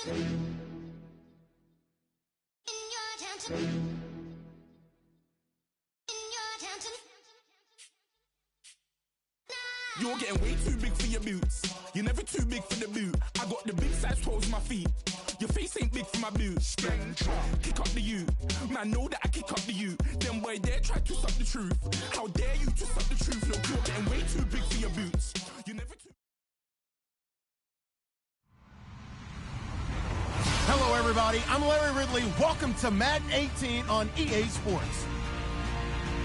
You're getting way too big for your boots. You're never too big for the boot. I got the big size toes on my feet. Your face ain't big for my boots. Kick up the you. Man, know that I kick up the you. Then boy dare try to suck the truth. How dare you to suck the truth? Look, you're getting way too big for your boots. You're never too... Hello, everybody. I'm Larry Ridley. Welcome to Madden 18 on EA Sports.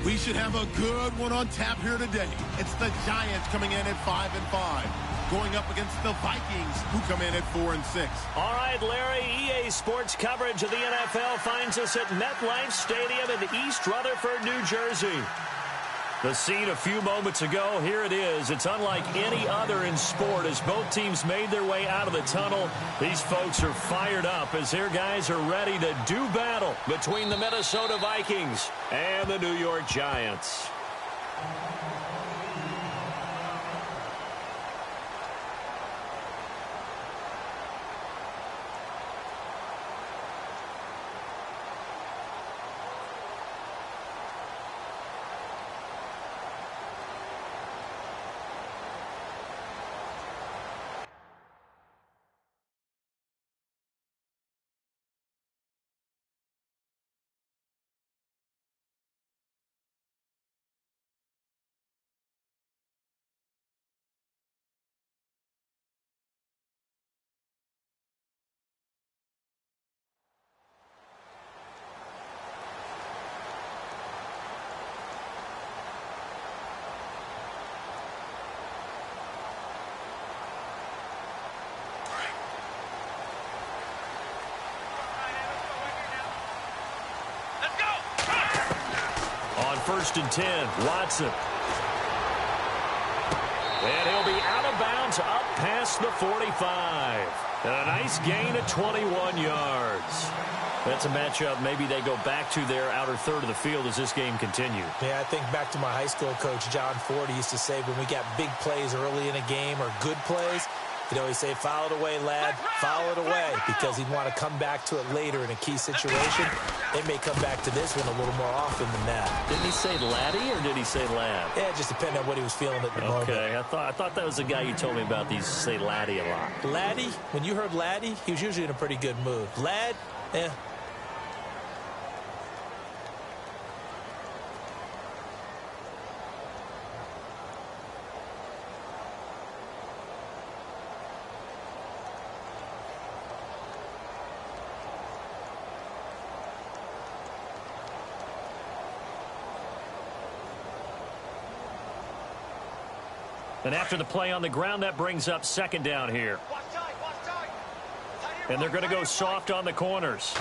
We should have a good one on tap here today. It's the Giants coming in at 5-5, going up against the Vikings, who come in at 4-6. All right, Larry, EA Sports coverage of the NFL finds us at MetLife Stadium in East Rutherford, New Jersey. The scene a few moments ago, here it is. It's unlike any other in sport as both teams made their way out of the tunnel. These folks are fired up as their guys are ready to do battle between the Minnesota Vikings and the New York Giants. First and 10, Watson. And he'll be out of bounds up past the 45. And a nice gain of 21 yards. That's a matchup maybe they go back to their outer third of the field as this game continues. Yeah, I think back to my high school coach, John Ford. He used to say when we got big plays early in a game or good plays, he'd always say, foul it away, lad, foul it away, because he'd want to come back to it later in a key situation. They may come back to this one a little more often than that. Didn't he say laddie or did he say lad? Yeah, it just depended on what he was feeling at the moment. Okay, I thought that was the guy you told me about. These say laddie a lot. Laddie, when you heard laddie, he was usually in a pretty good mood. Lad, And after the play on the ground, that brings up second down here. And they're going to go soft on the corners.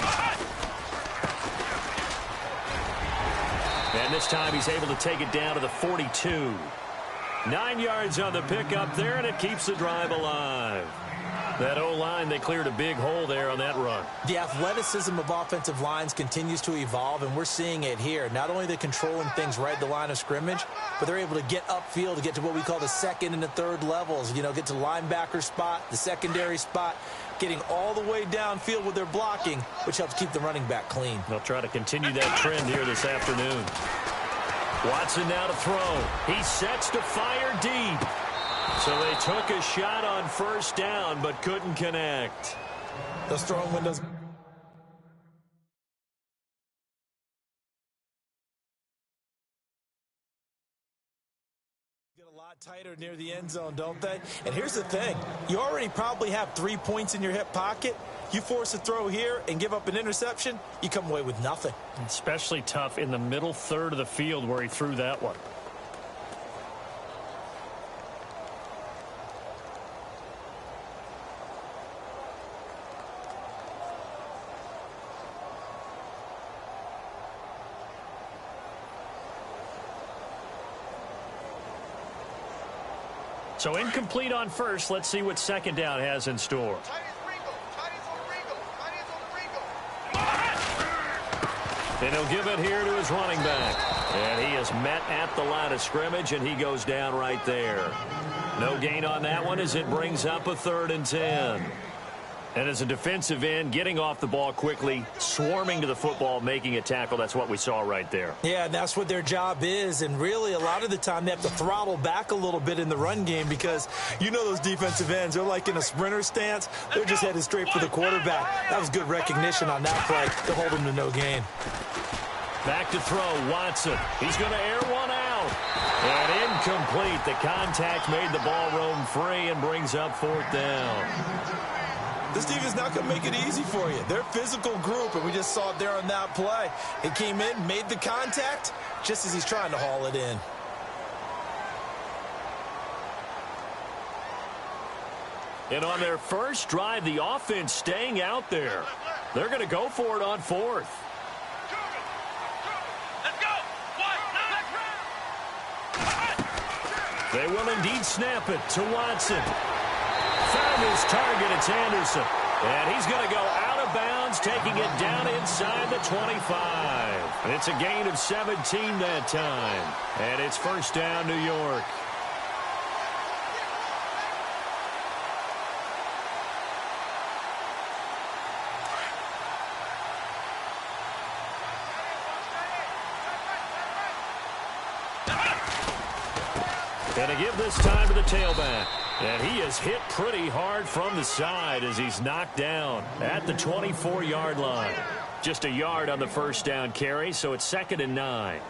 And this time he's able to take it down to the 42. 9 yards on the pickup there, and it keeps the drive alive. That O-line, they cleared a big hole there on that run. The athleticism of offensive lines continues to evolve, and we're seeing it here. Not only are they controlling things right at the line of scrimmage, but they're able to get upfield to get to what we call the second and the third levels. You know, get to the linebacker spot, the secondary spot, getting all the way downfield with their blocking, which helps keep the running back clean. They'll try to continue that trend here this afternoon. Watson now to throw. He sets to fire deep. So they took a shot on first down, but couldn't connect. Those throwing windows. Get a lot tighter near the end zone, don't they? And here's the thing. You already probably have 3 points in your hip pocket. You force a throw here and give up an interception, you come away with nothing. Especially tough in the middle third of the field where he threw that one. So incomplete on first. Let's see what second down has in store. And he'll give it here to his running back. And he is met at the line of scrimmage, and he goes down right there. No gain on that one as it brings up a 3rd and 10. And as a defensive end, getting off the ball quickly, swarming to the football, making a tackle, that's what we saw right there. Yeah, and that's what their job is. And really, a lot of the time, they have to throttle back a little bit in the run game because you know those defensive ends, they're like in a sprinter stance. They're just headed straight for the quarterback. That was good recognition on that play to hold him to no gain. Back to throw, Watson. He's going to air one out. And incomplete. The contact made the ball roam free and brings up 4th down. This team is not going to make it easy for you. They're a physical group, and we just saw it there on that play. He came in, made the contact, just as he's trying to haul it in. And on their first drive, the offense staying out there. They're going to go for it on 4th. They will indeed snap it to Watson. Found his target, it's Anderson. And he's going to go out of bounds, taking it down inside the 25. And it's a gain of 17 that time. And it's 1st down, New York. And to give this time to the tailback. And he is hit pretty hard from the side as he's knocked down at the 24-yard line. Just a yard on the 1st down carry, so it's 2nd and 9.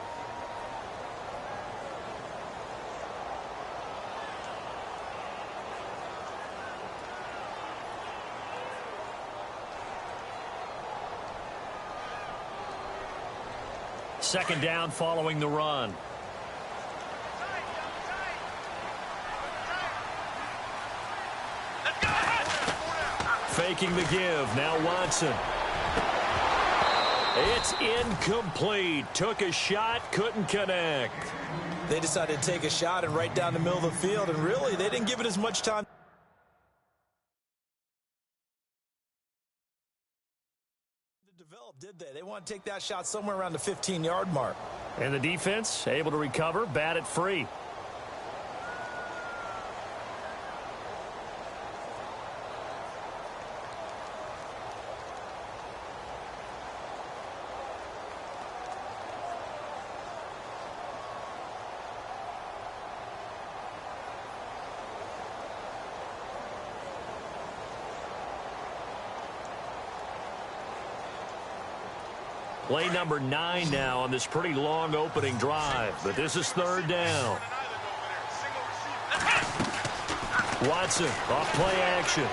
Second down following the run. Faking the give. Now Watson. It's incomplete. Took a shot, couldn't connect. They decided to take a shot and right down the middle of the field, and really, they didn't give it as much time to develop, did they? They want to take that shot somewhere around the 15-yard mark. And the defense able to recover, bat it free. Play number 9 now on this pretty long opening drive, but this is 3rd down. Watson off play action.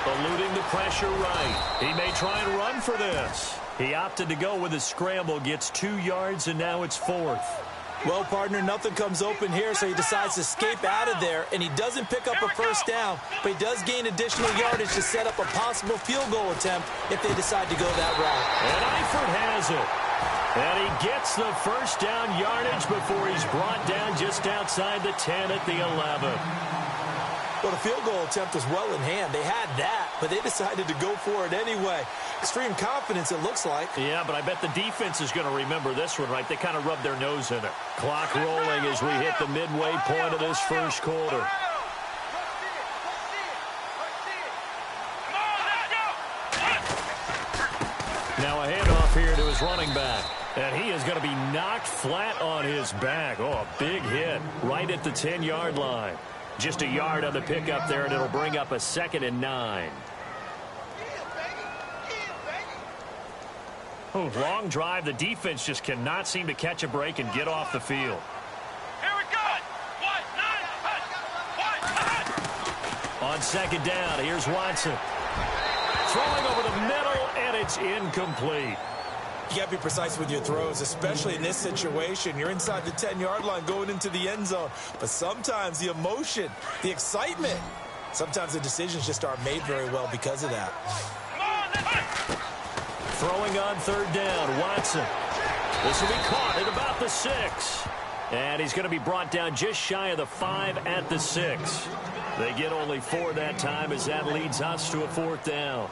Eluding the pressure right. He may try and run for this. He opted to go with a scramble, gets 2 yards, and now it's 4th. Well, partner, nothing comes open here, so he decides to escape out of there, and he doesn't pick up a 1st down, but he does gain additional yardage to set up a possible field goal attempt if they decide to go that route. And Eifert has it. And he gets the 1st down yardage before he's brought down just outside the 10 at the 11. Well, the field goal attempt was well in hand. They had that, but they decided to go for it anyway. Extreme confidence, it looks like. Yeah, but I bet the defense is going to remember this one, right? They kind of rubbed their nose in it. Clock rolling as we hit the midway point of this 1st quarter. Now a handoff here to his running back. And he is going to be knocked flat on his back. Oh, a big hit right at the 10-yard line. Just a yard on the pickup there, and it'll bring up a 2nd and 9. Oh, long drive. The defense just cannot seem to catch a break and get off the field. Here we go. On 2nd down, here's Watson. Throwing over the middle, and it's incomplete. You got to be precise with your throws, especially in this situation. You're inside the 10-yard line going into the end zone. But sometimes the emotion, the excitement, sometimes the decisions just aren't made very well because of that. Throwing on 3rd down, Watson. This will be caught at about the 6. And he's going to be brought down just shy of the 5 at the 6. They get only 4 that time as that leads us to a 4th down.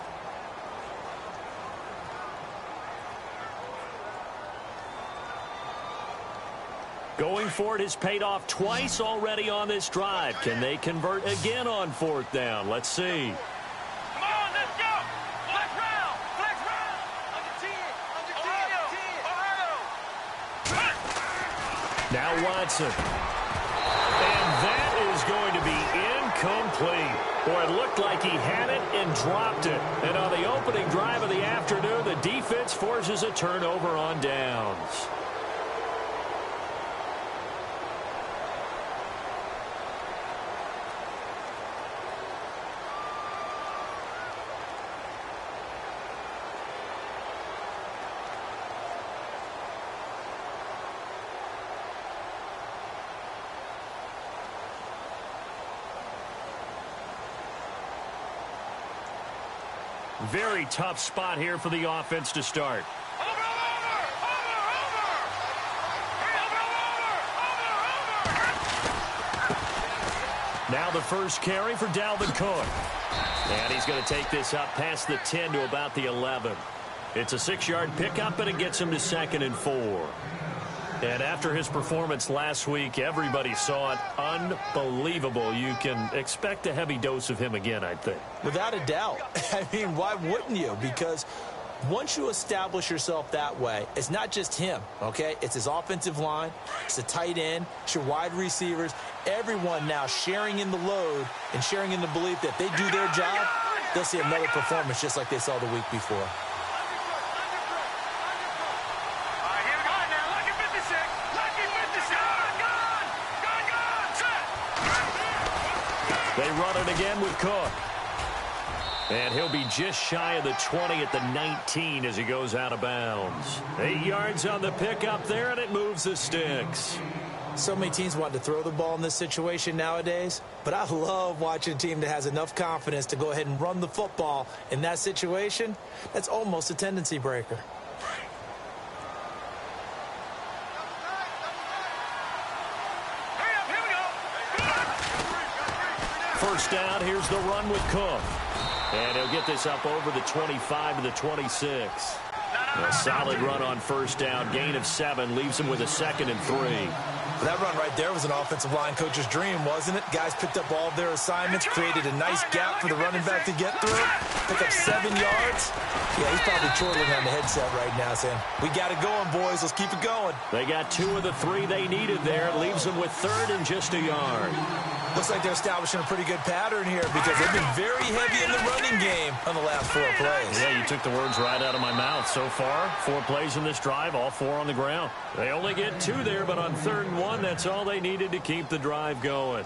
Going for it has paid off twice already on this drive. Can they convert again on 4th down? Let's see. Come on, let's Now Watson. And that is going to be incomplete. Boy, it looked like he had it and dropped it. And on the opening drive of the afternoon, the defense forces a turnover on downs. Very tough spot here for the offense to start. Now the first carry for Dalvin Cook. And he's going to take this up past the 10 to about the 11. It's a 6-yard pickup, and it gets him to 2nd and 4. And after his performance last week, everybody saw it. Unbelievable. You can expect a heavy dose of him again, I think. Without a doubt. I mean, why wouldn't you? Because once you establish yourself that way, it's not just him, okay? It's his offensive line, it's the tight end, it's your wide receivers, everyone now sharing in the load and sharing in the belief that they do their job, they'll see another performance just like they saw the week before. They run it again with Cook. And he'll be just shy of the 20 at the 19 as he goes out of bounds. 8 yards on the pickup there, and it moves the sticks. So many teams want to throw the ball in this situation nowadays, but I love watching a team that has enough confidence to go ahead and run the football in that situation. That's almost a tendency breaker. First down, here's the run with Cook. And he'll get this up over the 25 to the 26. A solid run on first down. Gain of 7 leaves him with a 2nd and 3. That run right there was an offensive line coach's dream, wasn't it? Guys picked up all of their assignments, created a nice gap for the running back to get through. Pick up 7 yards. Yeah, he's probably chortling on the headset right now saying, we got it going, boys. Let's keep it going. They got 2 of the 3 they needed there. It leaves them with 3rd and just a yard. Looks like they're establishing a pretty good pattern here because they've been very heavy in the running game on the last 4 plays. Yeah, you took the words right out of my mouth. So far, 4 plays in this drive, all 4 on the ground. They only get 2 there, but on 3rd and 1, that's all they needed to keep the drive going.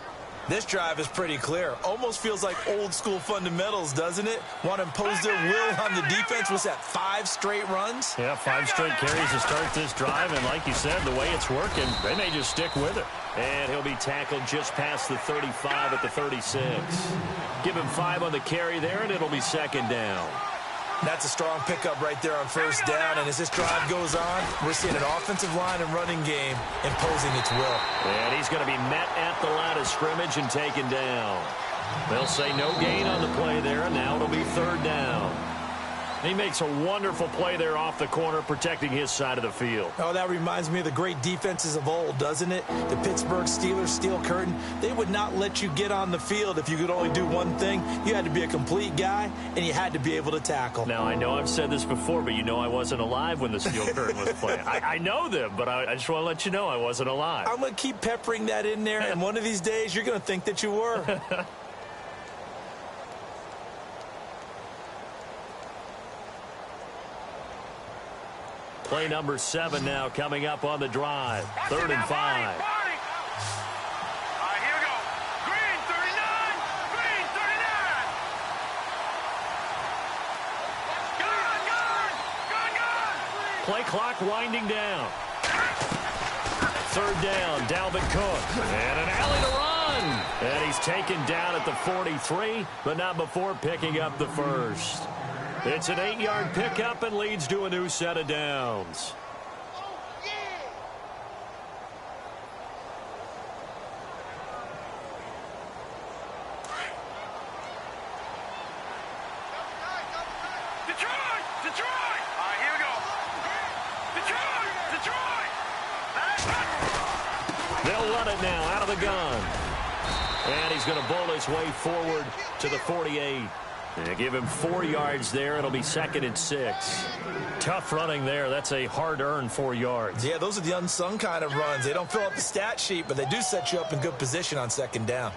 This drive is pretty clear. Almost feels like old school fundamentals, doesn't it? Want to impose their will on the defense. Was that 5 straight runs? Yeah, 5 straight carries to start this drive. And like you said, the way it's working, they may just stick with it. And he'll be tackled just past the 35 at the 36. Give him 5 on the carry there, and it'll be 2nd down. That's a strong pickup right there on first down. And as this drive goes on, we're seeing an offensive line and running game imposing its will. And he's going to be met at the line of scrimmage and taken down. They'll say no gain on the play there, and now it'll be 3rd down. He makes a wonderful play there off the corner, protecting his side of the field. Oh, that reminds me of the great defenses of old, doesn't it? The Pittsburgh Steelers steel curtain. They would not let you get on the field if you could only do one thing. You had to be a complete guy, and you had to be able to tackle. Now, I know I've said this before, but you know I wasn't alive when the steel curtain was playing. I know them, but I just want to let you know I wasn't alive. I'm going to keep peppering that in there, and one of these days you're going to think that you were. Play number 7 now coming up on the drive. 3rd and 5. All right, here we go. Green 39. Green 39. Gun. Play clock winding down. 3rd down, Dalvin Cook. And an alley to run. And he's taken down at the 43, but not before picking up the first. It's an 8-yard pickup and leads to a new set of downs. Detroit. All right, here we go. Detroit. They'll run it now out of the gun. And he's going to bowl his way forward to the 48. They give him 4 yards there. It'll be 2nd and 6. Tough running there. That's a hard-earned 4 yards. Yeah, those are the unsung kind of runs. They don't fill up the stat sheet, but they do set you up in good position on 2nd down.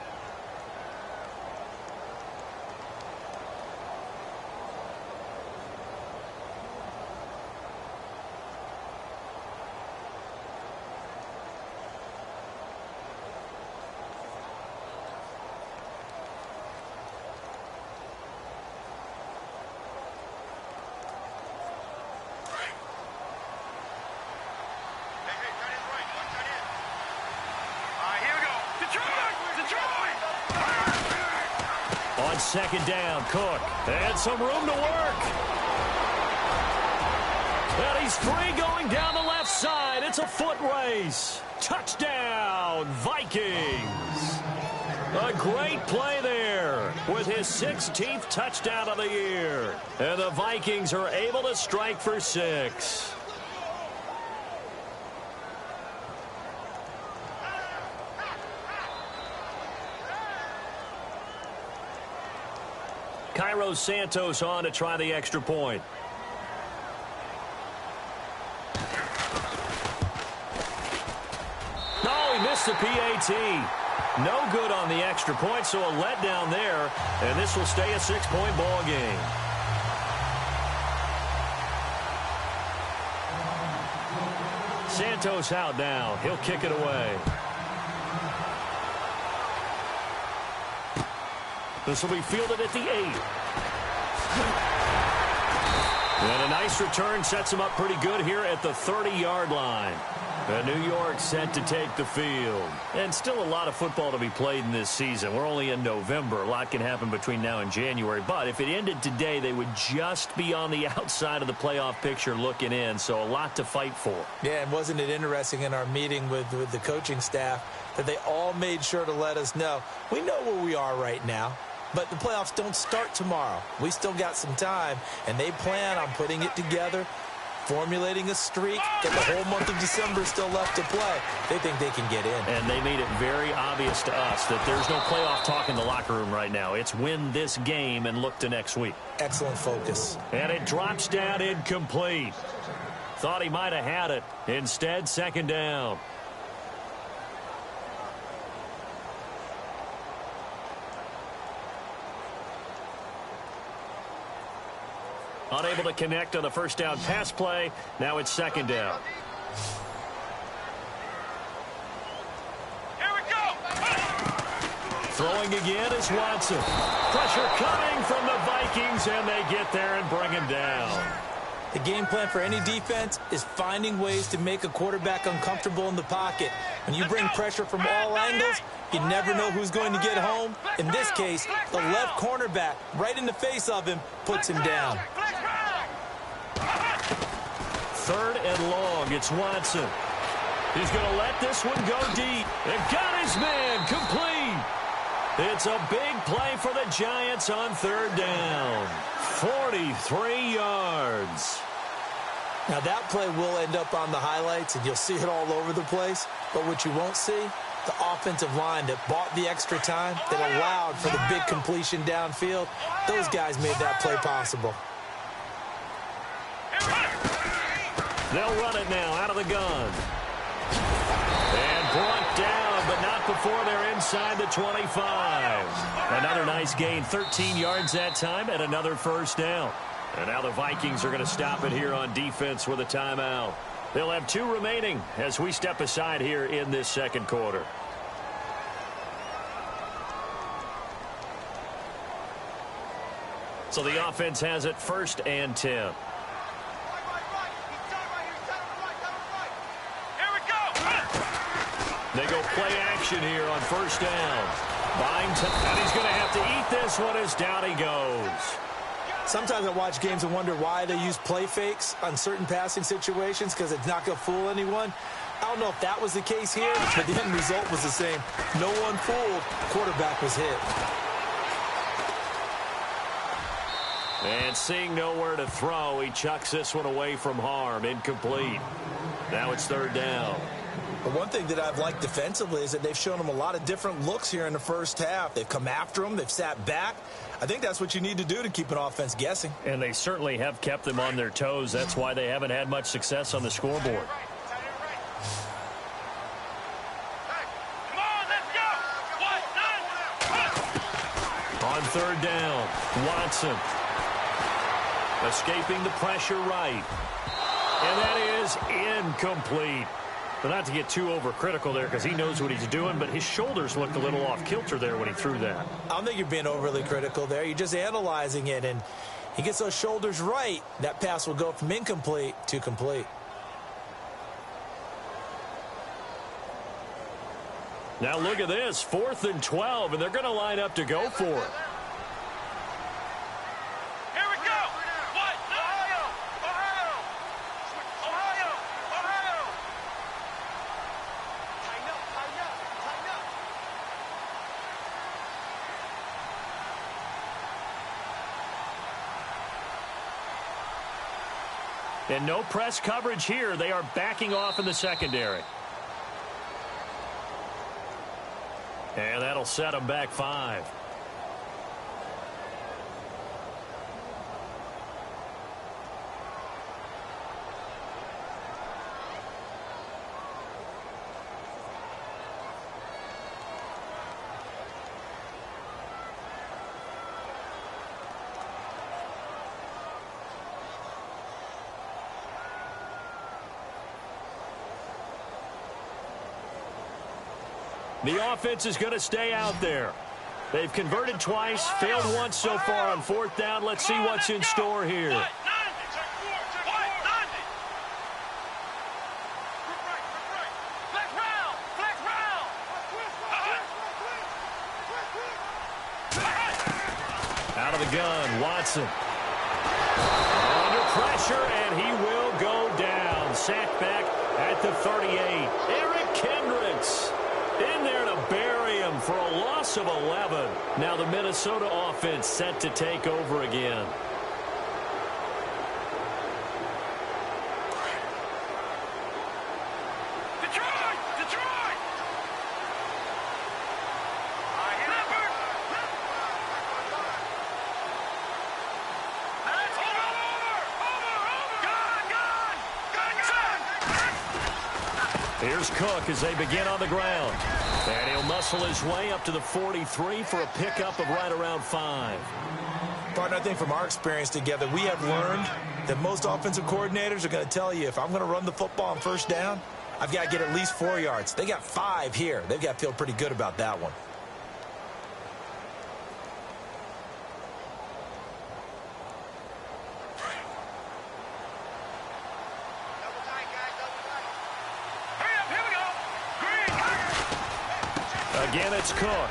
On 2nd down, Cook. And some room to work. And he's free going down the left side. It's a foot race. Touchdown, Vikings. A great play there with his 16th touchdown of the year. And the Vikings are able to strike for 6. Cairo Santos on to try the extra point. No, he missed the PAT. No good on the extra point, so a letdown there. And this will stay a 6-point ball game. Santos out now. He'll kick it away. This will be fielded at the 8. And a nice return sets him up pretty good here at the 30-yard line. And New York set to take the field. And still a lot of football to be played in this season. We're only in November. A lot can happen between now and January. But if it ended today, they would just be on the outside of the playoff picture looking in. So a lot to fight for. Yeah, and wasn't it interesting in our meeting with the coaching staff that they all made sure to let us know, we know where we are right now. But the playoffs don't start tomorrow. We still got some time, and they plan on putting it together, formulating a streak, that the whole month of December is still left to play. They think they can get in. And they made it very obvious to us that there's no playoff talk in the locker room right now. It's win this game and look to next week. Excellent focus. And it drops down incomplete. Thought he might have had it. Instead, 2nd down. Unable to connect on the first down pass play. Now it's 2nd down. Here we go. Throwing again is Watson. Pressure coming from the Vikings, and they get there and bring him down. The game plan for any defense is finding ways to make a quarterback uncomfortable in the pocket. When you bring pressure from all angles, you never know who's going to get home. In this case, the left cornerback, right in the face of him, puts him down. 3rd and long. It's Watson. He's going to let this one go deep. And got his man complete. It's a big play for the Giants on 3rd down. 43 yards. Now that play will end up on the highlights, and you'll see it all over the place. But what you won't see, the offensive line that bought the extra time, that allowed for the big completion downfield. Those guys made that play possible. They'll run it now out of the gun. And brought down, but not before they're inside the 25. Another nice gain, 13 yards that time, and another 1st down. And now the Vikings are going to stop it here on defense with a timeout. They'll have 2 remaining as we step aside here in this 2nd quarter. So the offense has it 1st and 10. They go play action here on 1st down. Byington, and he's going to have to eat this one as down he goes. Sometimes I watch games and wonder why they use play fakes on certain passing situations, because it's not going to fool anyone. I don't know if that was the case here, but the end result was the same. No one fooled. Quarterback was hit. And seeing nowhere to throw, he chucks this one away from harm. Incomplete. Now it's 3rd down. But one thing that I've liked defensively is that they've shown them a lot of different looks here in the first half. They've come after them. They've sat back. I think that's what you need to do to keep an offense guessing. And they certainly have kept them on their toes. That's why they haven't had much success on the scoreboard. On third down, Watson escaping the pressure right. And that is incomplete. But not to get too overcritical there because he knows what he's doing, but his shoulders looked a little off kilter there when he threw that. I don't think you're being overly critical there. You're just analyzing it, and he gets those shoulders right. That pass will go from incomplete to complete. Now look at this, 4th and 12, and they're going to line up to go for it. And no press coverage here. They are backing off in the secondary. And that'll set them back 5. The offense is going to stay out there. They've converted twice, failed once so far on 4th down. Let's see what's in store here. Out of the gun, Watson. Under pressure, and he will go down. Sacked back at the 38. Eric Kendricks in there to bury him for a loss of 11. Now the Minnesota offense set to take over again. Here's Cook as they begin on the ground. And he'll muscle his way up to the 43 for a pickup of right around 5. Partner, I think from our experience together, we have learned that most offensive coordinators are going to tell you, if I'm going to run the football on 1st down, I've got to get at least 4 yards. They got 5 here. They've got to feel pretty good about that one. Again, it's Cook.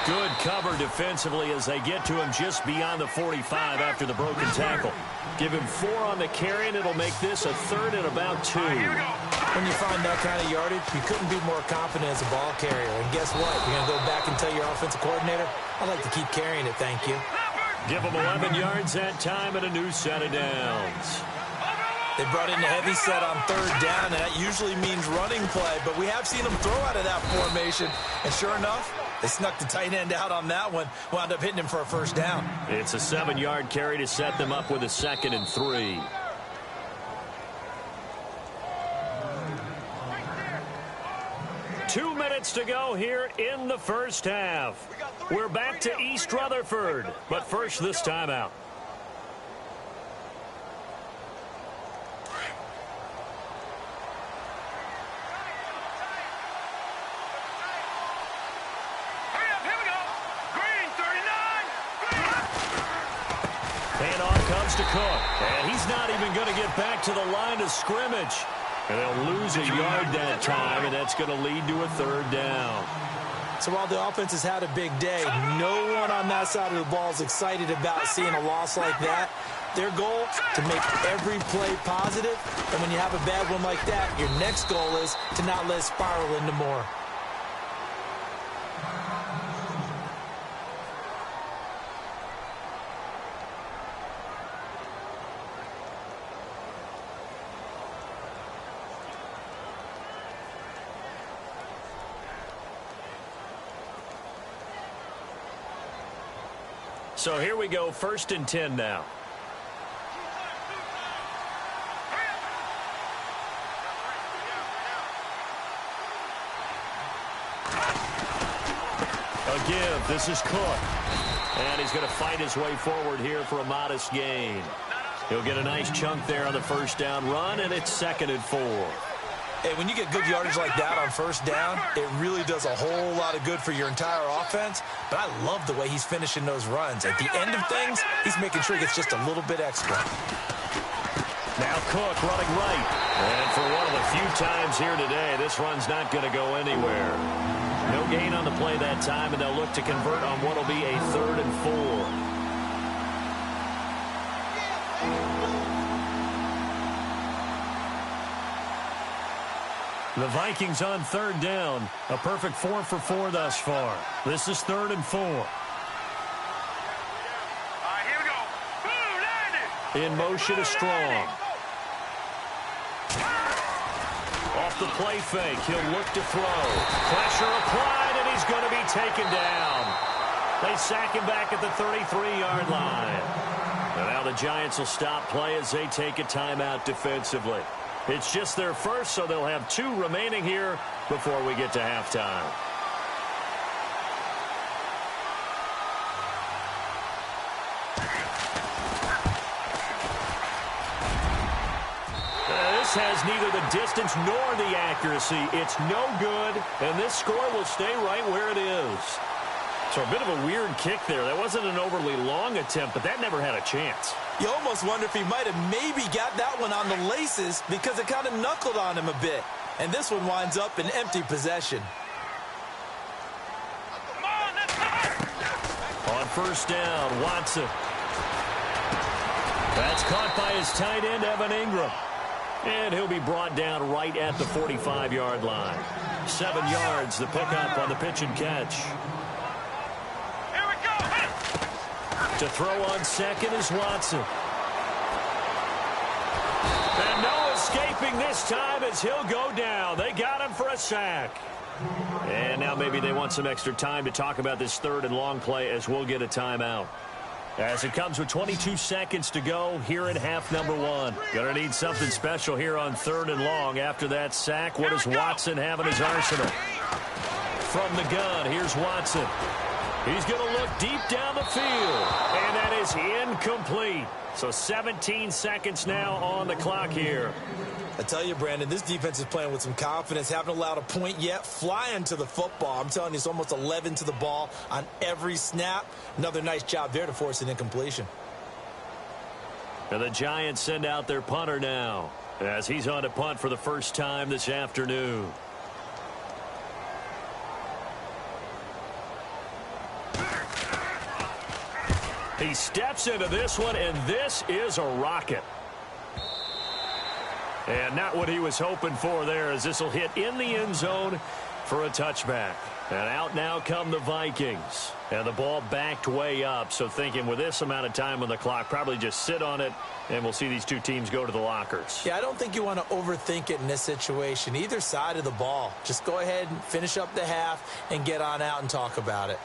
Good cover defensively as they get to him just beyond the 45 after the broken tackle. Give him 4 on the carry, and it'll make this a 3rd and about 2. When you find that kind of yardage, you couldn't be more confident as a ball carrier. And guess what? You're going to go back and tell your offensive coordinator, I'd like to keep carrying it, thank you. Give him 11 yards that time and a new set of downs. They brought in the heavy set on 3rd down, and that usually means running play, but we have seen them throw out of that formation, and sure enough, they snuck the tight end out on that one, wound up hitting him for a 1st down. It's a 7-yard carry to set them up with a 2nd and 3. Two minutes to go here in the first half. We're back to East Rutherford, but first this timeout. To Cook, and he's not even going to get back to the line of scrimmage. And they'll lose a yard that time, and that's going to lead to a 3rd down. So while the offense has had a big day, no one on that side of the ball is excited about seeing a loss like that. Their goal, to make every play positive, and when you have a bad one like that, your next goal is to not let it spiral into more. So here we go, 1st and 10 now. A give. This is Cook. And he's going to fight his way forward here for a modest gain. He'll get a nice chunk there on the 1st down run, and it's 2nd and 4. Hey, when you get good yardage like that on 1st down, it really does a whole lot of good for your entire offense. But I love the way he's finishing those runs. At the end of things, he's making sure he gets just a little bit extra. Now Cook running right. And for one of the few times here today, this run's not going to go anywhere. No gain on the play that time, and they'll look to convert on what will be a 3rd and 4. The Vikings on 3rd down. A perfect 4 for 4 thus far. This is 3rd and 4. All right, here we go. Boom, In motion is Strong. Off the play fake, he'll look to throw. Pressure applied, and he's going to be taken down. They sack him back at the 33-yard line. And now the Giants will stop play as they take a timeout defensively. It's just their first, so they'll have 2 remaining here before we get to halftime. This has neither the distance nor the accuracy. It's no good, and this score will stay right where it is. So a bit of a weird kick there. That wasn't an overly long attempt, but that never had a chance. You almost wonder if he might have maybe got that one on the laces because it kind of knuckled on him a bit. And this one winds up in empty possession. On 1st down, Watson. That's caught by his tight end, Evan Ingram. And he'll be brought down right at the 45-yard line. 7 yards, the pickup on the pitch and catch. Here we go. To throw on 2nd is Watson. And no escaping this time as he'll go down. They got him for a sack. And now maybe they want some extra time to talk about this 3rd and long play as we'll get a timeout. As it comes with 22 seconds to go here in half number 1. Gonna need something special here on 3rd and long. After that sack, what does Watson have in his arsenal? From the gun, here's Watson. He's gonna look deep down the field. And that is incomplete. So 17 seconds now on the clock here. I tell you, Brandon, this defense is playing with some confidence. Haven't allowed a point yet. Flying to the football. I'm telling you, it's almost 11 to the ball on every snap. Another nice job there to force an incompletion. And the Giants send out their punter now as he's on to punt for the first time this afternoon. He steps into this one, and this is a rocket. And not what he was hoping for there, as this will hit in the end zone for a touchback. And out now come the Vikings. And the ball backed way up, so thinking with this amount of time on the clock, probably just sit on it, and we'll see these 2 teams go to the lockers. Yeah, I don't think you want to overthink it in this situation. Either side of the ball. Just go ahead and finish up the half and get on out and talk about it.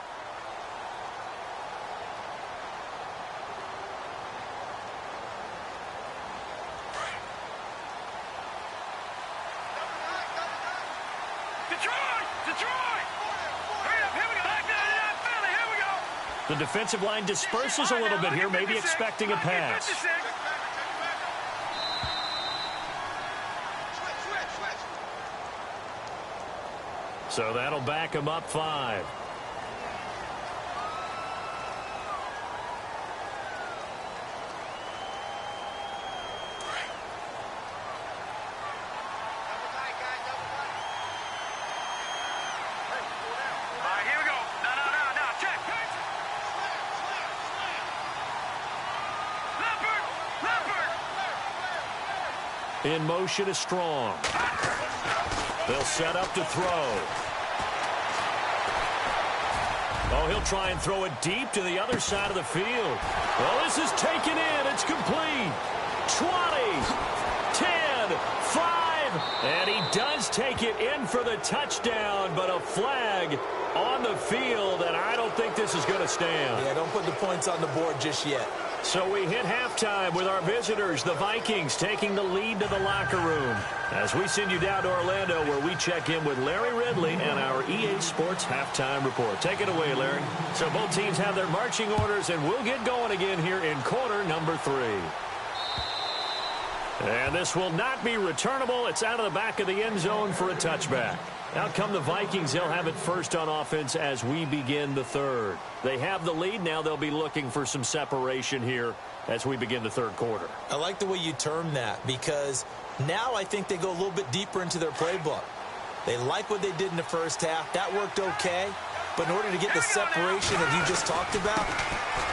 The defensive line disperses a little bit here, maybe expecting a pass. So that'll back him up 5. In motion is Strong. They'll set up to throw. Oh, he'll try and throw it deep to the other side of the field. Well, this is taken in. It's complete. 20, 10, 5, And he does take it in for the touchdown, but a flag on the field, and I don't think this is going to stand. Yeah, don't put the points on the board just yet. So we hit halftime with our visitors, the Vikings, taking the lead to the locker room. As we send you down to Orlando, where we check in with Larry Ridley and our EA Sports halftime report. Take it away, Larry. So both teams have their marching orders, and we'll get going again here in quarter number 3. And this will not be returnable. It's out of the back of the end zone for a touchback. Out come the Vikings. They'll have it first on offense as we begin the third. They have the lead. Now they'll be looking for some separation here as we begin the third quarter. I like the way you term that, because now I think they go a little bit deeper into their playbook. They like what they did in the first half. That worked okay. But in order to get the separation that you just talked about,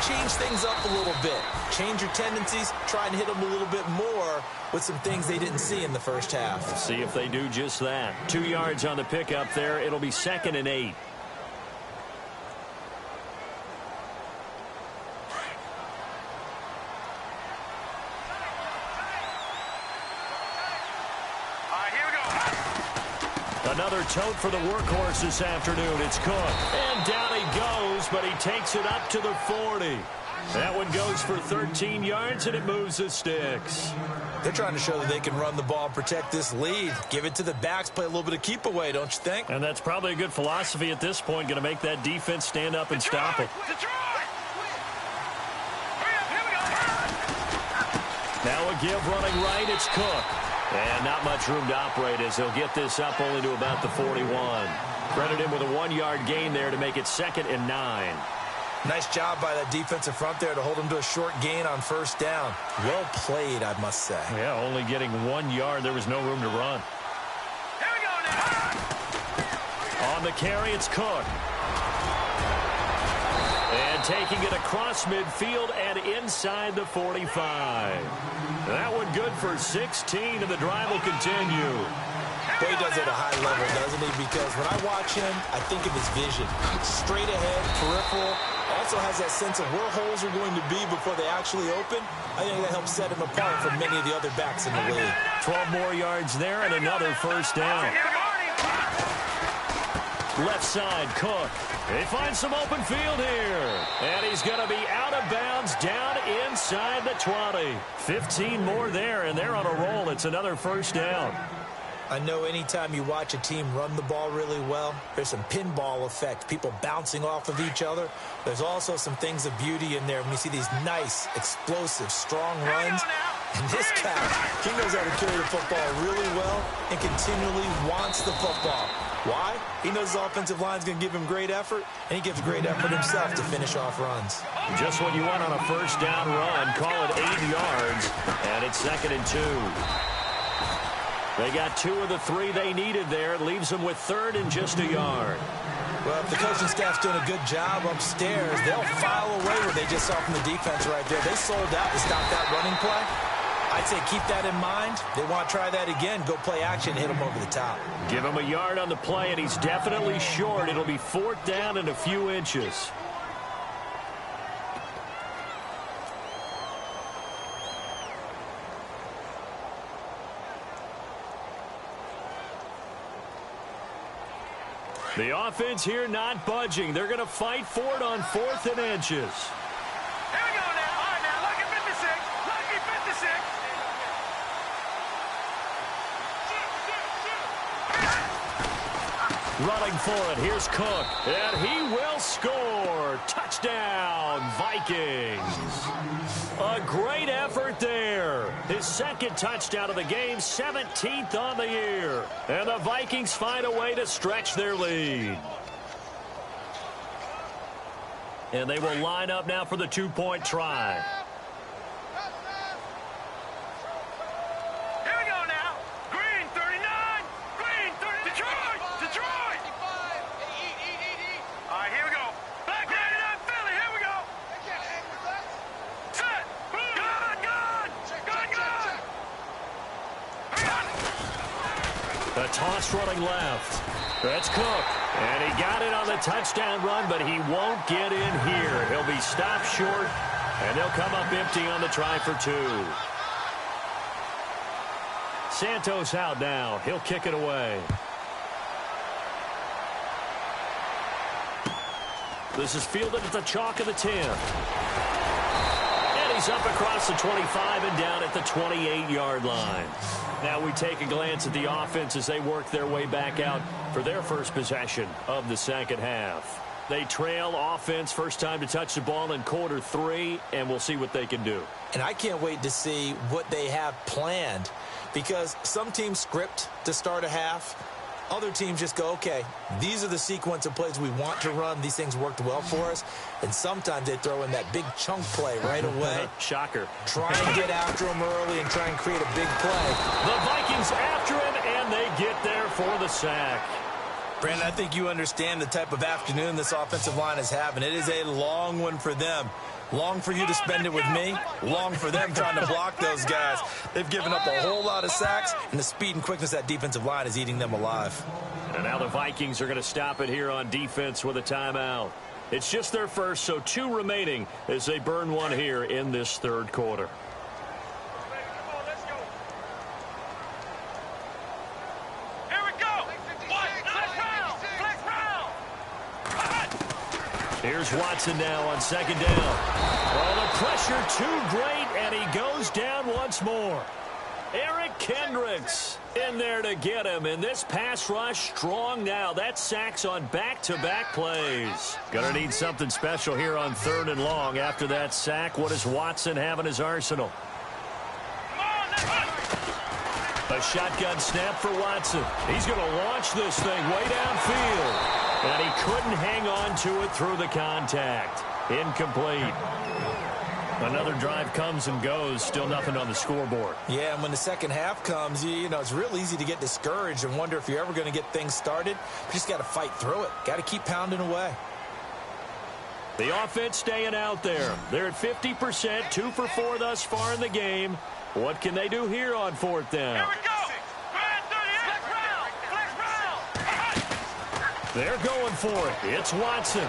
change things up a little bit. Change your tendencies. Try and hit them a little bit more with some things they didn't see in the first half. Let's see if they do just that. 2 yards on the pickup there. It'll be 2nd and 8. Another tote for the workhorse this afternoon. It's Cook. And down he goes, but he takes it up to the 40. That one goes for 13 yards, and it moves the sticks. They're trying to show that they can run the ball and protect this lead. Give it to the backs, play a little bit of keep away, don't you think? And that's probably a good philosophy at this point, going to make that defense stand up and stop it. Now a give running right, it's Cook. And not much room to operate as he'll get this up only to about the 41. Credit him with a 1-yard gain there to make it 2nd and 9. Nice job by that defensive front there to hold him to a short gain on first down. Well played, I must say. Yeah, only getting 1 yard. There was no room to run. Here we go now. On the carry, it's Cook. And taking it across midfield and inside the 45. That one good for 16, and the drive will continue. But he does it at a high level, doesn't he? Because when I watch him, I think of his vision. Straight ahead, peripheral. Also has that sense of where holes are going to be before they actually open. I think that helps set him apart from many of the other backs in the league. 12 more yards there and another first down. Left side, Cook. He finds some open field here. And he's going to be out of bounds down inside the 20. 15 more there, and they're on a roll. It's another first down. I know anytime you watch a team run the ball really well, there's some pinball effect, people bouncing off of each other. There's also some things of beauty in there when you see these nice, explosive, strong runs. And this guy, he knows how to carry the football really well and continually wants the football. Why? He knows his offensive line is going to give him great effort, and he gives great effort himself to finish off runs. Just what you want on a first down run. Call it 8 yards, and it's 2nd and 2. They got 2 of the 3 they needed there. It leaves them with 3rd and just a yard. Well, if the coaching staff's doing a good job upstairs, they'll file away what they just saw from the defense right there. They sold out to stop that running play. I'd say keep that in mind. They want to try that again. Go play action, hit him over the top. Give him a yard on the play, and he's definitely short. It'll be 4th down and a few inches. The offense here not budging. They're going to fight for it on 4th and inches. Here we go now. All right, now, lucky 56. Lucky 56. Running for it. Here's Cook. And he will score. Touchdown, Vikings. A great effort there. His 2nd touchdown of the game, 17th on the year. And the Vikings find a way to stretch their lead. And they will line up now for the 2-point try. Here we go now. Green 39. Green 30. Detroit. Detroit. All right, here we go. Black 99 Philly. Here we go. Set. Gun. A toss running left. That's Cook. And he got it on the touchdown run, but he won't get in here. He'll be stopped short, and they'll come up empty on the try for 2. Santos out now. He'll kick it away. This is fielded at the chalk of the 10. And he's up across the 25 and down at the 28-yard line. Now we take a glance at the offense as they work their way back out for their first possession of the second half. They trail offense, first time to touch the ball in quarter 3, and we'll see what they can do. And I can't wait to see what they have planned, because some teams script to start a half. Other teams just go, okay, these are the sequence of plays we want to run. These things worked well for us. And sometimes they throw in that big chunk play right away. Shocker. Try and get after him early and try and create a big play. The Vikings after him, and they get there for the sack. Brandon, I think you understand the type of afternoon this offensive line is having. It is a long one for them. Long for you to spend it with me. Long for them trying to block those guys. They've given up a whole lot of sacks, and the speed and quickness of that defensive line is eating them alive. And now the Vikings are going to stop it here on defense with a timeout. It's just their first, so 2 remaining as they burn one here in this third quarter. Here's Watson now on second down. Oh, the pressure too great, and he goes down once more. Eric Kendricks in there to get him, and this pass rush strong now. That's sacks on back-to-back plays. Gonna need something special here on 3rd and long. After that sack, what does Watson have in his arsenal? A shotgun snap for Watson. He's going to launch this thing way downfield. And he couldn't hang on to it through the contact. Incomplete. Another drive comes and goes. Still nothing on the scoreboard. Yeah, and when the second half comes, you know, it's real easy to get discouraged and wonder if you're ever going to get things started. You just got to fight through it. Got to keep pounding away. The offense staying out there. They're at 50%, 2 for 4 thus far in the game. What can they do here on 4th down? Here we go. They're going for it. It's Watson.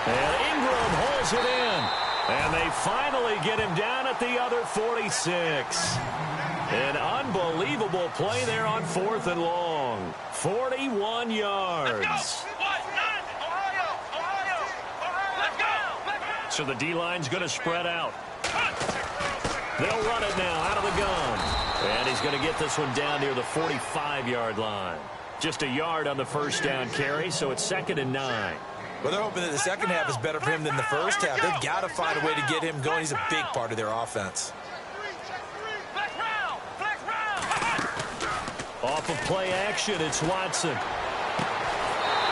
And Ingram holds it in. And they finally get him down at the other 46. An unbelievable play there on 4th and long. 41 yards. So the D-line's going to spread out. They'll run it now out of the gun. And he's going to get this one down near the 45-yard line. Just a yard on the first down carry, so it's 2nd and 9. Well, they're hoping that the second half is better for him than the first half. They've got to find a way to get him going. He's a big part of their offense. Off of play action, it's Watson.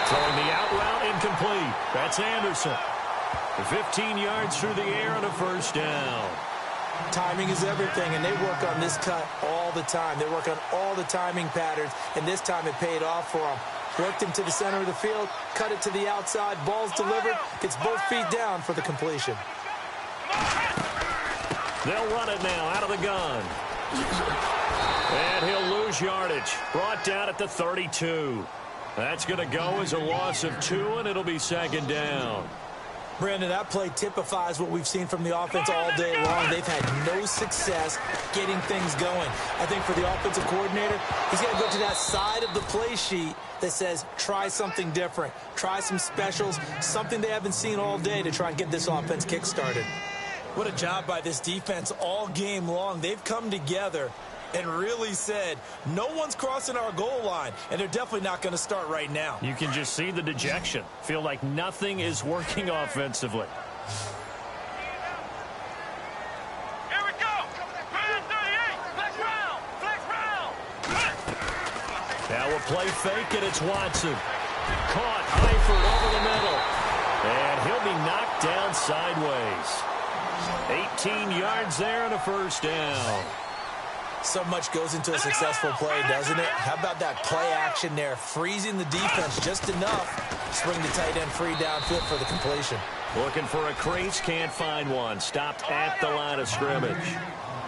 Throwing the out route incomplete. That's Anderson. 15 yards through the air on a first down. Timing is everything, and they work on this cut all the time. They work on all the timing patterns, and this time it paid off for them. Worked him to the center of the field, cut it to the outside, ball's delivered, gets both feet down for the completion. They'll run it now out of the gun. And he'll lose yardage. Brought down at the 32. That's going to go as a loss of 2, and it'll be 2nd down. Brandon, that play typifies what we've seen from the offense all day long. They've had no success getting things going. I think for the offensive coordinator, he's got to go to that side of the play sheet that says, try something different. Try some specials, something they haven't seen all day to try and get this offense kick-started. What a job by this defense all game long. They've come together and really said, no one's crossing our goal line, and they're definitely not going to start right now. You can just see the dejection. Feel like nothing is working offensively. Here we go. 38. Flex round. Now a play fake, and it's Watson. Caught, Eifert over the middle. And he'll be knocked down sideways. 18 yards there and a first down. So much goes into a successful play, doesn't it? How about that play action there? Freezing the defense just enough. Swing the tight end free downfield for the completion. Looking for a crease, can't find one. Stopped at the line of scrimmage.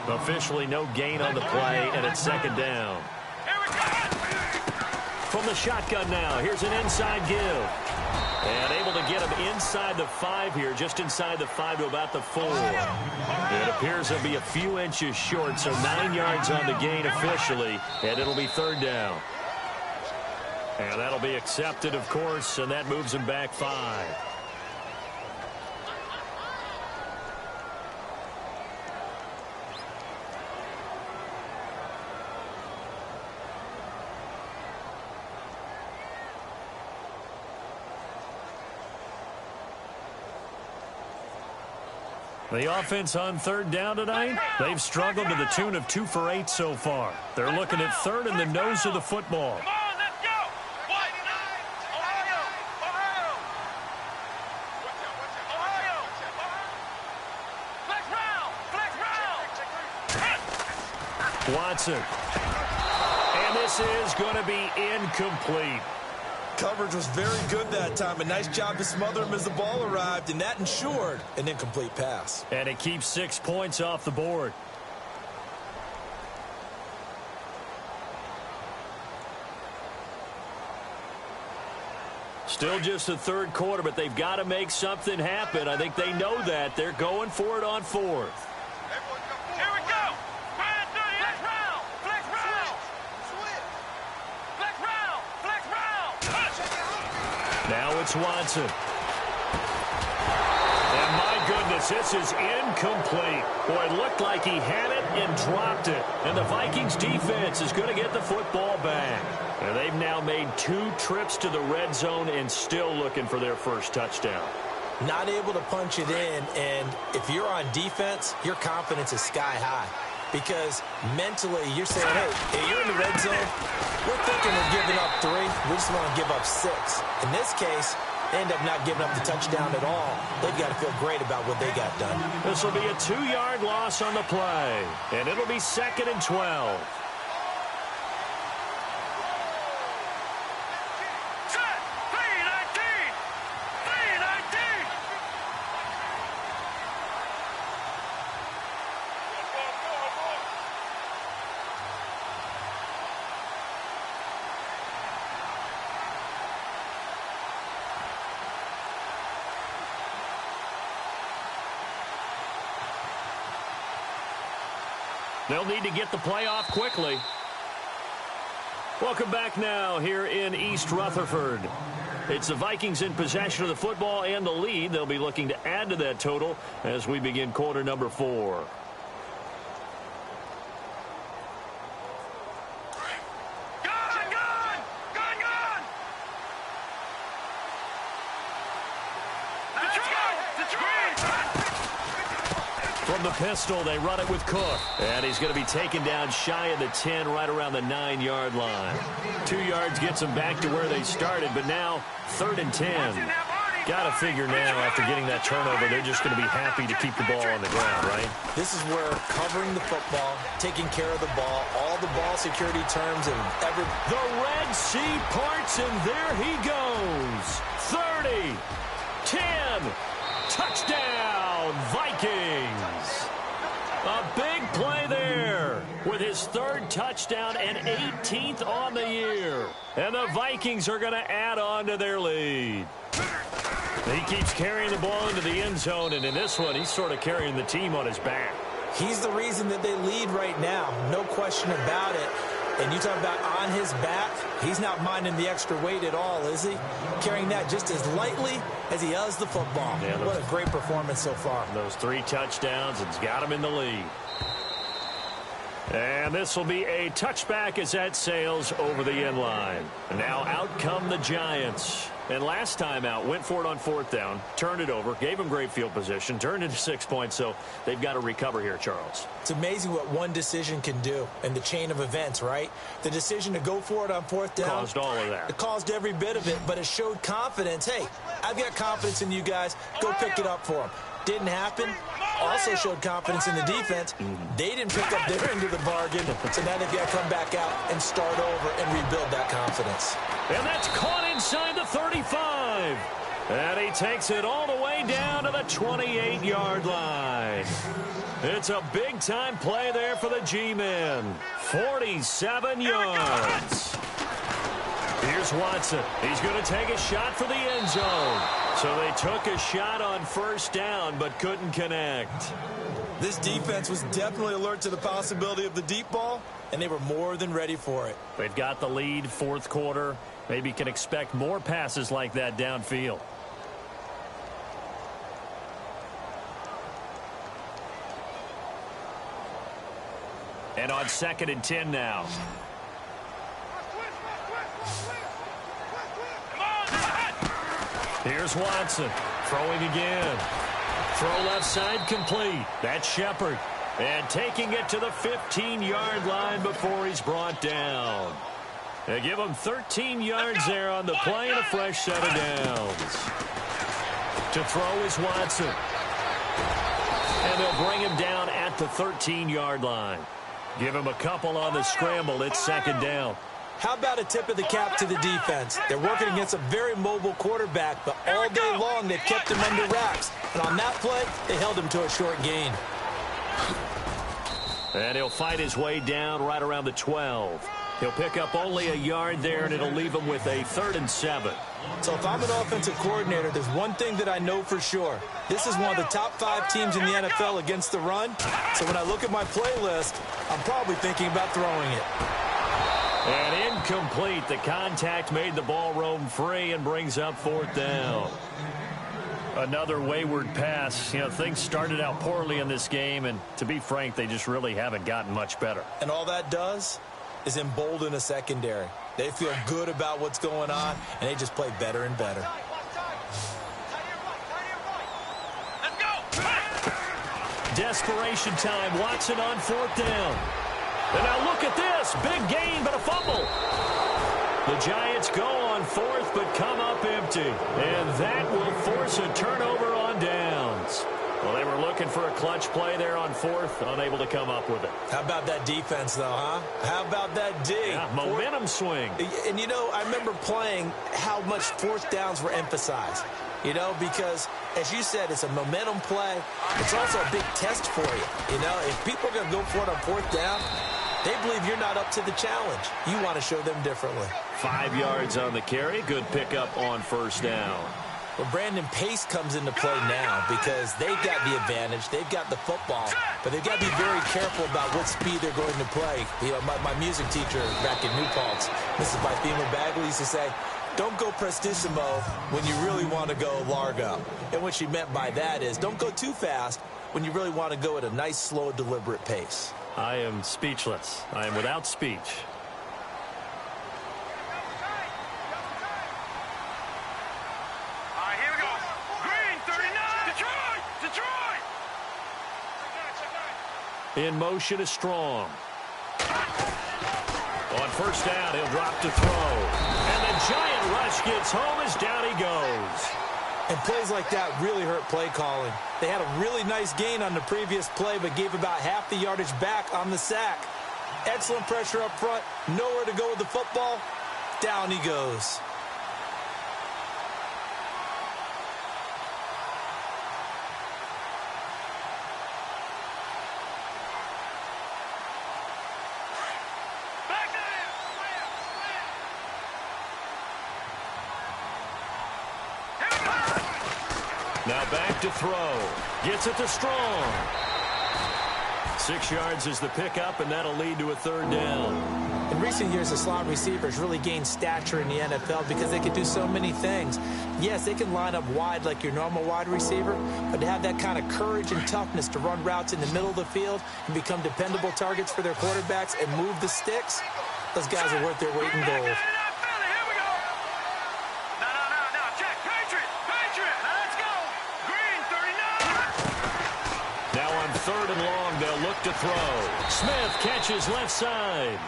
Officially no gain on the play, and it's 2nd down. From the shotgun now, here's an inside give. And able to get him inside the 5 here, just inside the 5 to about the 4. It appears they'll be a few inches short, so 9 yards on the gain officially, and it'll be 3rd down. And that'll be accepted, of course, and that moves them back 5. The offense on 3rd down tonight, they've struggled to the tune of 2 for 8 so far. They're looking at 3rd and the nose of the football. Come on, let's go. Ohio. Flex round. Watson. And this is going to be incomplete. Coverage was very good that time. A nice job to smother him as the ball arrived, and that ensured an incomplete pass. And it keeps 6 points off the board. Still just the 3rd quarter, but they've got to make something happen. I think they know that. They're going for it on 4th. Here we go. Flex round. Now it's Watson. And my goodness, this is incomplete. Boy, it looked like he had it and dropped it. And the Vikings defense is going to get the football back. And they've now made 2 trips to the red zone and still looking for their first touchdown. Not able to punch it in, and if you're on defense, your confidence is sky high. Because mentally, you're saying, hey, you're in the red zone. We're thinking we're giving up 3. We just want to give up 6. In this case, they end up not giving up the touchdown at all. They've got to feel great about what they got done. This will be a 2-yard loss on the play, and it'll be 2nd and 12. They'll need to get the play off quickly. Welcome back now here in East Rutherford. It's the Vikings in possession of the football and the lead. They'll be looking to add to that total as we begin quarter number 4. From the pistol, they run it with Cook. And he's going to be taken down shy of the 10, right around the 9-yard line. 2 yards gets them back to where they started, but now 3rd and 10. Got to figure now, after getting that turnover, they're just going to be happy to keep the ball on the ground, right? This is where covering the football, taking care of the ball, all the ball security terms, and The Red Sea parts, and there he goes. 30, 10, touchdown, Vikings. A big play there with his 3rd touchdown and 18th on the year. And the Vikings are going to add on to their lead. He keeps carrying the ball into the end zone, and in this one, he's sort of carrying the team on his back. He's the reason that they lead right now. No question about it. And you talk about on his back, he's not minding the extra weight at all, is he? Carrying that just as lightly as he does the football. Yeah, what a great performance so far. Those 3 touchdowns, it's got him in the lead. And this will be a touchback as that sails over the end line. And now out come the Giants. And last time out, went for it on 4th down, turned it over, gave him great field position, turned into 6 points, so they've got to recover here, Charles. It's amazing what one decision can do in the chain of events, right? The decision to go for it on 4th down. Caused all of that. It caused every bit of it, but it showed confidence. Hey, I've got confidence in you guys. Go pick it up for them. Didn't happen. Also showed confidence in the defense. They didn't pick up their end of the bargain, so now they've got to come back out and start over and rebuild that confidence. And that's caught inside the 35. And he takes it all the way down to the 28-yard line. It's a big-time play there for the G-men. 47 yards. Here's Watson. He's going to take a shot for the end zone. So So they took a shot on first down, but couldn't connect. This defense was definitely alert to the possibility of the deep ball, and they were more than ready for it. They've got the lead, fourth quarter. Maybe can expect more passes like that downfield. And on 2nd and 10 now. Here's Watson throwing again. Throw left side complete. That's Shepard. And taking it to the 15-yard line before he's brought down. They give him 13 yards there on the play and a fresh set of downs. To throw is Watson. And they'll bring him down at the 13-yard line. Give him a couple on the scramble. It's 2nd down. How about a tip of the cap to the defense? They're working against a very mobile quarterback, but all day long they've kept him under wraps. And on that play, they held him to a short gain. And he'll fight his way down right around the 12. He'll pick up only a yard there, and it'll leave him with a 3rd and 7. So if I'm an offensive coordinator, there's one thing that I know for sure. This is one of the top 5 teams in the NFL against the run. So when I look at my playlist, I'm probably thinking about throwing it. And incomplete. The contact made the ball roam free and brings up 4th down. Another wayward pass. You know, things started out poorly in this game, and to be frank, they just really haven't gotten much better. And all that does is embolden a secondary. They feel good about what's going on, and they just play better and better. Desperation time. Watson on 4th down. And now look at this. Big gain, but a fumble. The Giants go on 4th, but come up empty. And that will force a turnover on downs. Well, they were looking for a clutch play there on 4th, unable to come up with it. How about that defense, though, huh? How about that D? Yeah, momentum swing. And, you know, I remember playing how much 4th downs were emphasized. You know, because, as you said, it's a momentum play. It's also a big test for you. You know, if people are going to go for it on 4th down, they believe you're not up to the challenge. You want to show them differently. 5 yards on the carry. Good pickup on 1st down. Well, Brandon, pace comes into play now because they've got the advantage. They've got the football, but they've got to be very careful about what speed they're going to play. You know, my music teacher back in New Paltz, Mrs. Bythema Bagley, used to say, don't go prestissimo when you really want to go largo. And what she meant by that is don't go too fast when you really want to go at a nice, slow, deliberate pace. I am speechless. I am without speech. All right, here we go. Green, 39. Detroit. In motion is Strong. On 1st down, he'll drop to throw. And the giant rush gets home as down he goes. And plays like that really hurt play calling. They had a really nice gain on the previous play, but gave about half the yardage back on the sack. Excellent pressure up front. Nowhere to go with the football. Down he goes. Now back to throw. Gets it to Strong. 6 yards is the pickup, and that'll lead to a 3rd down. In recent years, the slot receivers really gained stature in the NFL because they can do so many things. Yes, they can line up wide like your normal wide receiver, but to have that kind of courage and toughness to run routes in the middle of the field and become dependable targets for their quarterbacks and move the sticks, those guys are worth their weight in gold. Now on 3rd and long, they'll look to throw. Smith catches left side.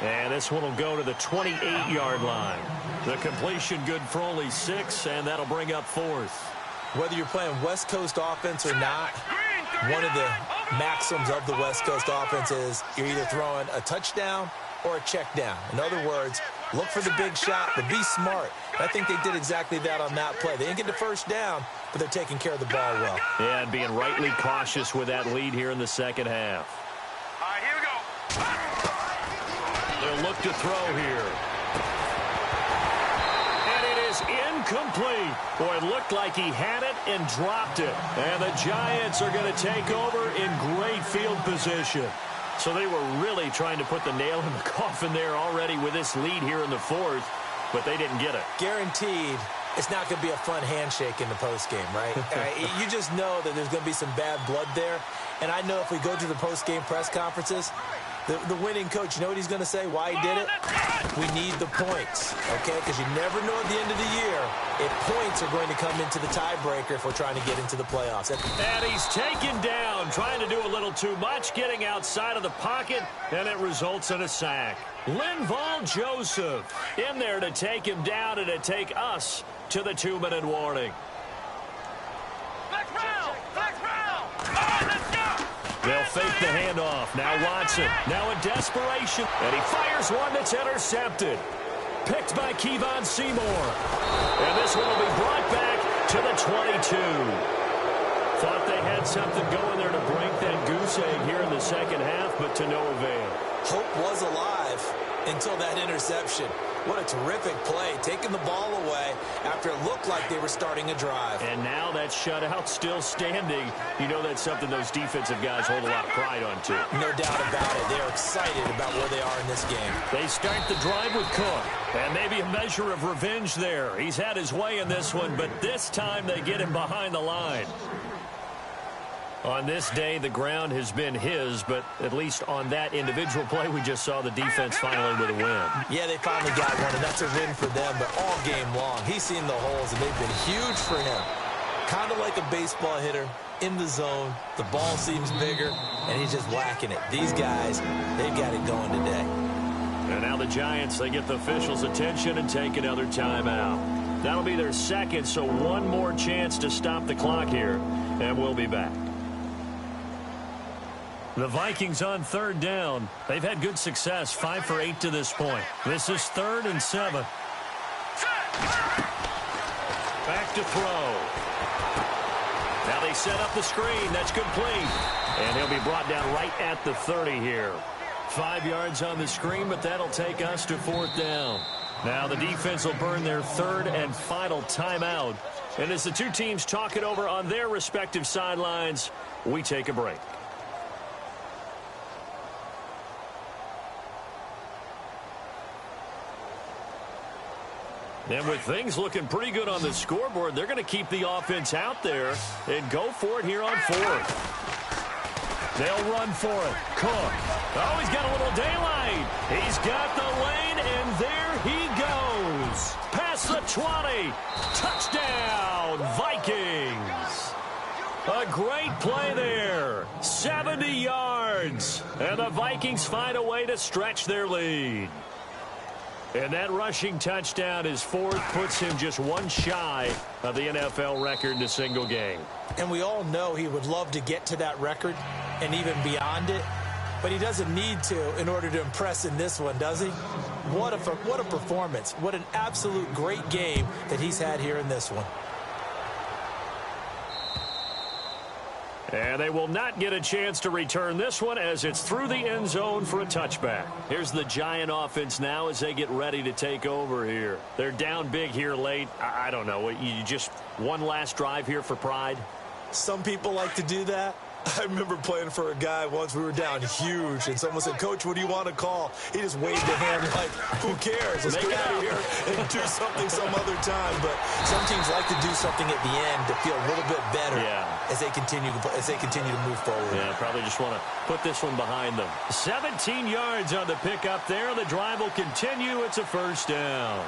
And this one will go to the 28-yard line. The completion good for only 6, and that'll bring up 4th. Whether you're playing West Coast offense or not, one of the maxims of the West Coast offense is you're either throwing a touchdown or a check down. In other words, look for the big shot, but be smart. I think they did exactly that on that play. They didn't get the 1st down, but they're taking care of the ball well. Yeah, and being rightly cautious with that lead here in the 2nd half. All right, here we go. They'll look to throw here. And it is incomplete. Boy, it looked like he had it and dropped it. And the Giants are going to take over in great field position. So they were really trying to put the nail in the coffin there already with this lead here in the fourth, but they didn't get it. Guaranteed it's not going to be a fun handshake in the postgame, right? You just know that there's going to be some bad blood there. And I know if we go to the postgame press conferences, the winning coach, you know what he's going to say, why he did it? We need the points, okay? Because you never know at the end of the year if points are going to come into the tiebreaker if we're trying to get into the playoffs. And he's taken down, trying to do a little too much, getting outside of the pocket, and it results in a sack. Linval Joseph in there to take him down and to take us to the 2-minute warning. They'll fake the handoff. Now Watson. Now in desperation. And he fires one that's intercepted. Picked by Kevon Seymour. And this one will be brought back to the 22. Thought they had something going there to break that goose egg here in the second half, but to no avail. Hope was alive until that interception. What a terrific play, taking the ball away after it looked like they were starting a drive. And now that shutout still standing. You know that's something those defensive guys hold a lot of pride on, too. No doubt about it. They're excited about where they are in this game. They start the drive with Cook. And maybe a measure of revenge there. He's had his way in this one, but this time they get him behind the line. On this day, the ground has been his, but at least on that individual play, we just saw the defense finally with a win. Yeah, they finally got one, and that's a win for them, but all game long, he's seen the holes, and they've been huge for him. Kind of like a baseball hitter in the zone. The ball seems bigger, and he's just whacking it. These guys, they've got it going today. And now the Giants, they get the officials' attention and take another timeout. That'll be their second, so one more chance to stop the clock here, and we'll be back. The Vikings on third down. They've had good success, 5 for 8 to this point. This is 3rd and 7. Back to throw. Now they set up the screen. That's complete. And he'll be brought down right at the 30 here. 5 yards on the screen, but that'll take us to 4th down. Now the defense will burn their 3rd and final timeout. And as the two teams talk it over on their respective sidelines, we take a break. And with things looking pretty good on the scoreboard, they're going to keep the offense out there and go for it here on 4th. They'll run for it. Cook. Oh, he's got a little daylight. He's got the lane, and there he goes. Past the 20. Touchdown, Vikings. A great play there. 70 yards. And the Vikings find a way to stretch their lead. And that rushing touchdown is 4th, puts him just one shy of the NFL record in a single game. And we all know he would love to get to that record and even beyond it, but he doesn't need to in order to impress in this one, does he? What a performance. What an absolute great game that he's had here in this one. And they will not get a chance to return this one as it's through the end zone for a touchback. Here's the Giant offense now as they get ready to take over here. They're down big here late. I don't know. You just one last drive here for pride? Some people like to do that. I remember playing for a guy once. We were down huge, and someone said, "Coach, what do you want to call?" He just waved a hand like, who cares? Let's get out of here and do something some other time. But some teams like to do something at the end to feel a little bit better as they continue to move forward. Yeah, probably just want to put this one behind them. 17 yards on the pickup there. The drive will continue. It's a 1st down.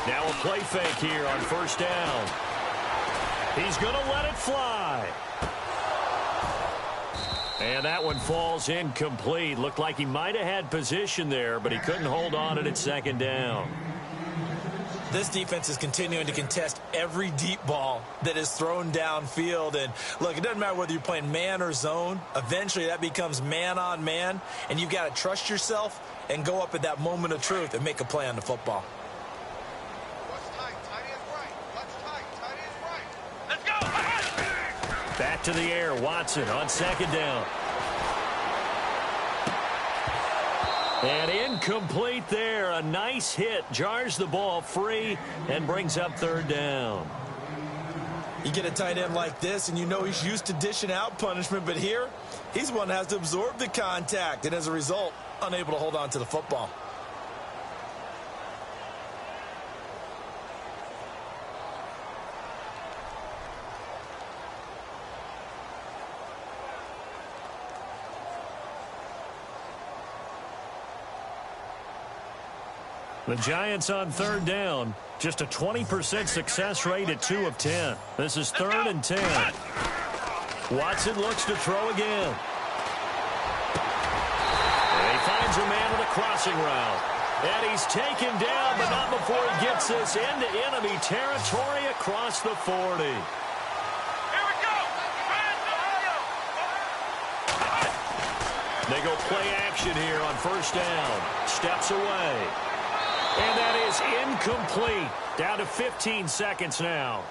Now a play fake here on 1st down. He's going to let it fly. And that one falls incomplete. Looked like he might have had position there, but he couldn't hold on at 2nd down. This defense is continuing to contest every deep ball that is thrown downfield. And, look, it doesn't matter whether you're playing man or zone. Eventually, that becomes man on man, and you've got to trust yourself and go up at that moment of truth and make a play on the football. Back to the air, Watson on second down. And incomplete there. A nice hit. Jars the ball free and brings up third down. You get a tight end like this, and you know he's used to dishing out punishment, but here, he's the one that has to absorb the contact, and as a result, unable to hold on to the football. The Giants on third down. Just a 20% success rate at 2 of 10. This is 3rd and 10. Watson looks to throw again. And he finds a man with a crossing route. And he's taken down, but not before he gets this into enemy territory across the 40. Here we go. They go play action here on first down. Steps away. And that is incomplete. Down to 15 seconds now.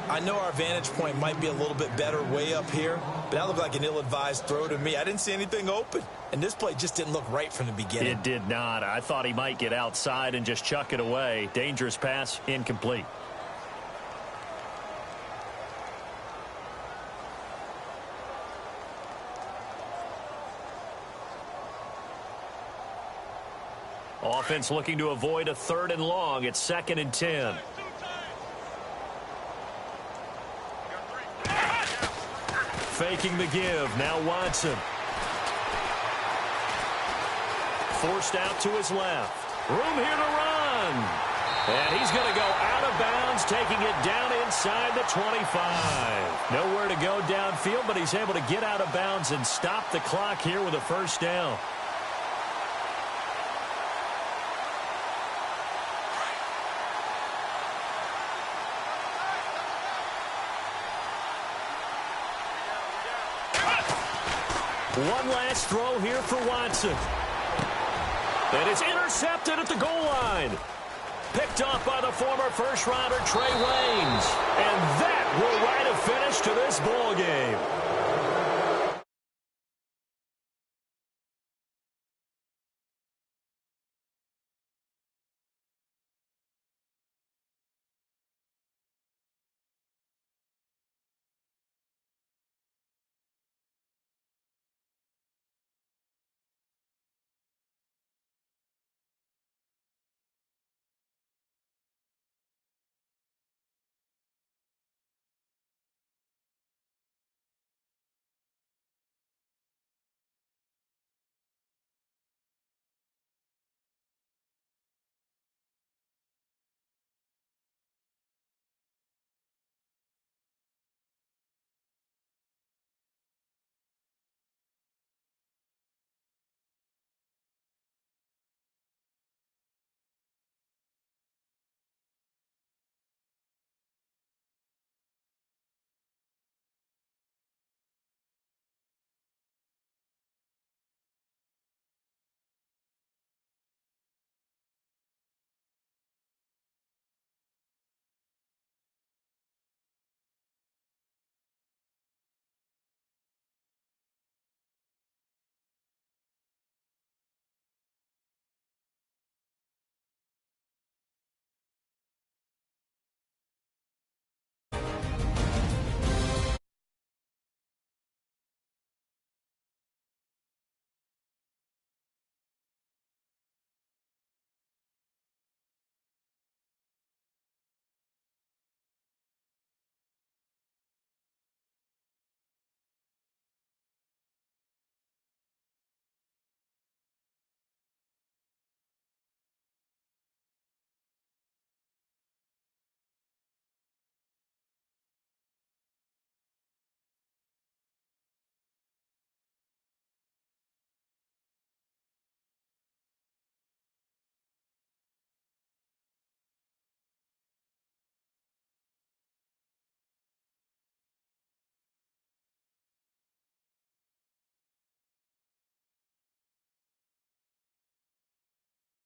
I know our vantage point might be a little bit better way up here, but that looked like an ill-advised throw to me. I didn't see anything open, and this play just didn't look right from the beginning. It did not. I thought he might get outside and just chuck it away. Dangerous pass, incomplete. Offense looking to avoid a 3rd and long. It's 2nd and 10. Faking the give. Now Watson. Forced out to his left. Room here to run. And he's going to go out of bounds, taking it down inside the 25. Nowhere to go downfield, but he's able to get out of bounds and stop the clock here with a first down. One last throw here for Watson. And it's intercepted at the goal line. Picked off by the former first-rounder Trey Waynes. And that will write a finish to this ball game.